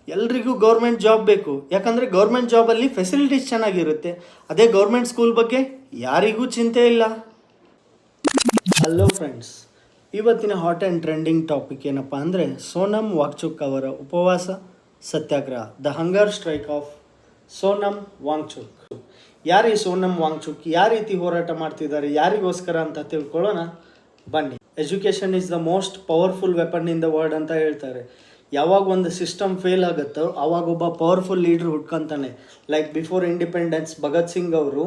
ಎಲ್ರಿಗೂ government job ಬೇಕು, ಯಾಕಂದರೆ ಗೌರ್ಮೆಂಟ್ ಜಾಬಲ್ಲಿ ಫೆಸಿಲಿಟೀಸ್ ಚೆನ್ನಾಗಿರುತ್ತೆ. ಅದೇ ಗೌರ್ಮೆಂಟ್ ಸ್ಕೂಲ್ ಬಗ್ಗೆ ಯಾರಿಗೂ ಚಿಂತೆ ಇಲ್ಲ. ಹಲೋ ಫ್ರೆಂಡ್ಸ್, ಇವತ್ತಿನ ಹಾಟ್ ಆ್ಯಂಡ್ ಟ್ರೆಂಡಿಂಗ್ ಟಾಪಿಕ್ ಏನಪ್ಪ ಅಂದರೆ ಸೋನಮ್ ವಾಂಗ್ಚುಕ್ ಅವರ ಉಪವಾಸ ಸತ್ಯಾಗ್ರಹ, the hunger strike of Sonam Wangchuk. ಯಾರು ಈ ಸೋನಮ್ ವಾಂಗ್ಚುಕ್, ಯಾವ ರೀತಿ ಹೋರಾಟ ಮಾಡ್ತಿದ್ದಾರೆ, ಯಾರಿಗೋಸ್ಕರ ಅಂತ ತಿಳ್ಕೊಳ್ಳೋಣ ಬನ್ನಿ. Education is the most powerful weapon in the world ಅಂತ ಹೇಳ್ತಾರೆ. ಯಾವಾಗ ಒಂದು ಸಿಸ್ಟಮ್ ಫೇಲ್ ಆಗುತ್ತೋ ಆವಾಗ ಒಬ್ಬ ಪವರ್ಫುಲ್ ಲೀಡ್ರ್ ಹುಡ್ಕೊಂತಾನೆ. Like before independence Bhagat Singh ಅವರು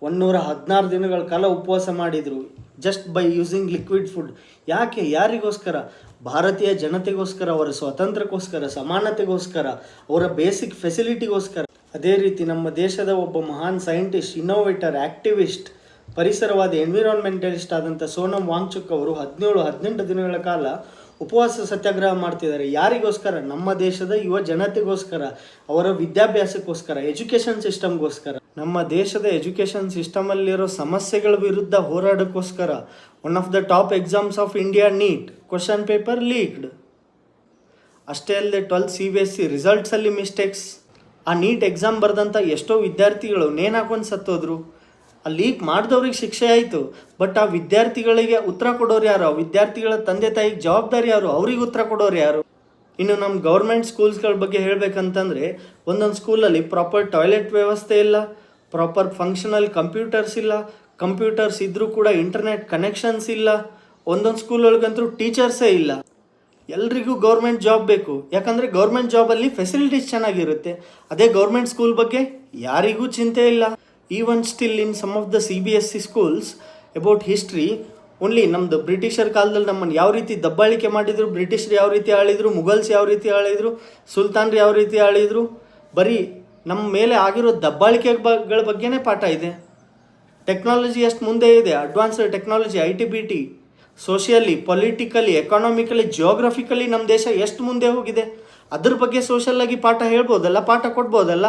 116 ದಿನಗಳ ಕಾಲ ಉಪವಾಸ ಮಾಡಿದರು, just by using liquid food. ಯಾಕೆ, ಯಾರಿಗೋಸ್ಕರ? ಭಾರತೀಯ ಜನತೆಗೋಸ್ಕರ, ಅವರ ಸ್ವಾತಂತ್ರ್ಯಕ್ಕೋಸ್ಕರ, ಸಮಾನತೆಗೋಸ್ಕರ, ಅವರ ಬೇಸಿಕ್ ಫೆಸಿಲಿಟಿಗೋಸ್ಕರ. ಅದೇ ರೀತಿ ನಮ್ಮ ದೇಶದ ಒಬ್ಬ ಮಹಾನ್ ಸೈಂಟಿಸ್ಟ್, ಇನ್ನೋವೇಟರ್, ಆ್ಯಕ್ಟಿವಿಸ್ಟ್, ಪರಿಸರವಾದಿ, ಎನ್ವಿರಾನ್ಮೆಂಟಲಿಸ್ಟ್ ಆದಂಥ ಸೋನಮ್ ವಾಂಗ್ಚುಕ್ ಅವರು 17-18 ದಿನಗಳ ಕಾಲ ಉಪವಾಸ ಸತ್ಯಾಗ್ರಹ ಮಾಡ್ತಿದ್ದಾರೆ. ಯಾರಿಗೋಸ್ಕರ? ನಮ್ಮ ದೇಶದ ಯುವ ಜನತೆಗೋಸ್ಕರ, ಅವರ ವಿದ್ಯಾಭ್ಯಾಸಕ್ಕೋಸ್ಕರ, ಎಜುಕೇಷನ್ ಸಿಸ್ಟಮ್ಗೋಸ್ಕರ. ನಮ್ಮ ದೇಶದ ಎಜುಕೇಷನ್ ಸಿಸ್ಟಮಲ್ಲಿರೋ ಸಮಸ್ಯೆಗಳ ವಿರುದ್ಧ ಹೋರಾಡೋಕ್ಕೋಸ್ಕರ. One of the top exams of India, NEET question paper leaked. ಅಷ್ಟೇ ಅಲ್ಲದೆ 12th CBSE ರಿಸಲ್ಟ್ಸಲ್ಲಿ ಮಿಸ್ಟೇಕ್ಸ್. ಆ ನೀಟ್ ಎಕ್ಸಾಮ್ ಬರೆದಂಥ ಎಷ್ಟೋ ವಿದ್ಯಾರ್ಥಿಗಳು ನೇಣು ಹಾಕೊಂಡು ಸತ್ತೋದ್ರು. ಆ ಲೀಕ್ ಮಾಡಿದವ್ರಿಗೆ ಶಿಕ್ಷೆ ಆಯಿತು, ಬಟ್ ಆ ವಿದ್ಯಾರ್ಥಿಗಳಿಗೆ ಉತ್ತರ ಕೊಡೋರು ಯಾರು? ಆ ವಿದ್ಯಾರ್ಥಿಗಳ ತಂದೆ ತಾಯಿಗೆ ಜವಾಬ್ದಾರಿ ಯಾರು? ಅವ್ರಿಗೆ ಉತ್ತರ ಕೊಡೋರು ಯಾರು? ಇನ್ನು ನಮ್ಮ ಗೌರ್ಮೆಂಟ್ ಸ್ಕೂಲ್ಸ್ಗಳ ಬಗ್ಗೆ ಹೇಳಬೇಕಂತಂದರೆ, ಒಂದೊಂದು ಸ್ಕೂಲಲ್ಲಿ ಪ್ರಾಪರ್ ಟಾಯ್ಲೆಟ್ ವ್ಯವಸ್ಥೆ ಇಲ್ಲ, ಪ್ರಾಪರ್ ಫಂಕ್ಷನಲ್ ಕಂಪ್ಯೂಟರ್ಸ್ ಇಲ್ಲ, ಕಂಪ್ಯೂಟರ್ಸ್ ಇದ್ದರೂ ಕೂಡ ಇಂಟರ್ನೆಟ್ ಕನೆಕ್ಷನ್ಸ್ ಇಲ್ಲ, ಒಂದೊಂದು ಸ್ಕೂಲೊಳಗಂತೂ ಟೀಚರ್ಸೇ ಇಲ್ಲ. ಎಲ್ರಿಗೂ ಗೌರ್ಮೆಂಟ್ ಜಾಬ್ ಬೇಕು, ಯಾಕಂದರೆ ಗೌರ್ಮೆಂಟ್ ಜಾಬಲ್ಲಿ ಫೆಸಿಲಿಟೀಸ್ ಚೆನ್ನಾಗಿರುತ್ತೆ. ಅದೇ ಗೌರ್ಮೆಂಟ್ ಸ್ಕೂಲ್ ಬಗ್ಗೆ ಯಾರಿಗೂ ಚಿಂತೆ ಇಲ್ಲ. Even still in some of the CBSE schools about history only ನಮ್ಮದು ಬ್ರಿಟಿಷರ್ ಕಾಲದಲ್ಲಿ ನಮ್ಮನ್ನು ಯಾವ ರೀತಿ ದಬ್ಬಾಳಿಕೆ ಮಾಡಿದರು, ಬ್ರಿಟಿಷರು ಯಾವ ರೀತಿ ಆಳಿದರು, ಮುಘಲ್ಸ್ ಯಾವ ರೀತಿ ಆಳಿದರು, ಸುಲ್ತಾನ್ರು ಯಾವ ರೀತಿ ಆಳಿದರು, ಬರೀ ನಮ್ಮ ಮೇಲೆ ಆಗಿರೋ ದಬ್ಬಾಳಿಕೆಗಳ ಬಗ್ಗೆನೇ ಪಾಠ ಇದೆ. ಟೆಕ್ನಾಲಜಿ ಎಷ್ಟು ಮುಂದೆ ಇದೆ, advanced technology, IT-BT, socially, politically, economically, geographically ನಮ್ಮ ದೇಶ ಎಷ್ಟು ಮುಂದೆ ಹೋಗಿದೆ, ಅದ್ರ ಬಗ್ಗೆ ಸೋಷಲಾಗಿ ಪಾಠ ಹೇಳ್ಬೋದಲ್ಲ, ಪಾಠ ಕೊಡ್ಬೋದಲ್ಲ,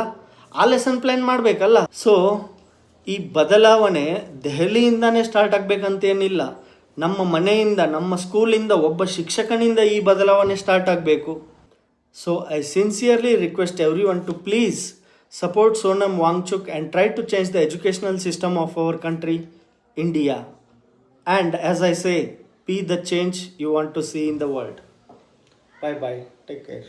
ಆ ಲೆಸನ್ ಪ್ಲ್ಯಾನ್ ಮಾಡಬೇಕಲ್ಲ. ಸೊ ಈ ಬದಲಾವಣೆ ದೆಹಲಿಯಿಂದನೇ ಸ್ಟಾರ್ಟ್ ಆಗಬೇಕಂತೇನಿಲ್ಲ, ನಮ್ಮ ಮನೆಯಿಂದ, ನಮ್ಮ ಸ್ಕೂಲಿಂದ, ಒಬ್ಬ ಶಿಕ್ಷಕನಿಂದ ಈ ಬದಲಾವಣೆ ಸ್ಟಾರ್ಟ್ ಆಗಬೇಕು. So I sincerely request every one to please support Sonam Wangchuk and try to change the educational system of our country, India. And as I say, be the change you want to see in the world. Bye bye. Take care.